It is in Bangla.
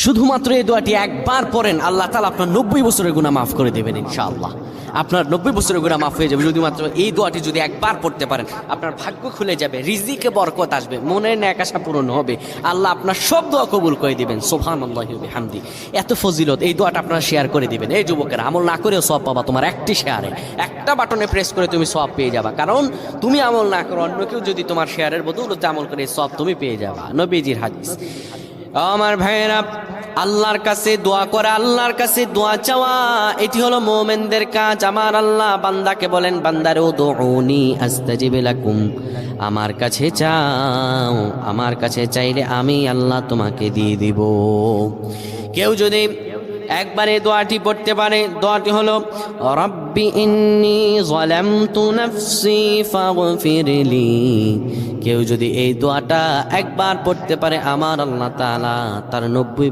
শুধুমাত্র এই দোয়াটি একবার পড়েন, আল্লাহ তাআলা আপনার 90 বছরের গুনাহ মাফ করে দেবেন ইনশাআল্লাহ। আপনার 90 বছরের গুনাহ মাফ হয়ে যাবে শুধুমাত্র এই দোয়াটি যদি একবার পড়তে পারেন। আপনার ভাগ্য খুলে যাবে, রিজিকে বরকত আসবে, মনের ন্যাক আশা পূরণ হবে, আল্লাহ আপনার সব দোয়া কবুল করে দিবেন। সুবহানাল্লাহি ওয়া বিহামদি। এত ফজিলত, এই দোয়াটা আপনারা শেয়ার করে দিবেন। এই যুবকেরা, আমল না করেও সওয়াব পাবা। তোমার একটি শেয়ারে, একটা বাটনে প্রেস করে তুমি সওয়াব পেয়ে যাবা। কারণ তুমি আমল না করো, অন্য কেউ যদি তোমার শেয়ারের বদৌলতে আমল করে সওয়াব তুমি পেয়ে যাবা। নবীজির হাদিস। আমার ভাইয়েরা, আল্লাহর কাছে দোয়া করা, আল্লাহর কাছে দোয়া চাওয়া, এটি হলো মুমিনদের কাজ। আমার আল্লাহ বান্দাকে বলেন, বান্দারে উদউনি আস্তাজিব লাকুম, আমার কাছে চাও, আমার কাছে চাইলে আমি আল্লাহ তোমাকে দিয়ে দিব। কেউ যদি একবারে দোয়াটি পড়তে পারে, দোয়াটি হলো রব্বি ইন্নী যালামতু নাফসি ফাগফিরলি। কেউ যদি এই দোয়াটা একবার পড়তে পারে, আমার আল্লাহ তাআলা তার 90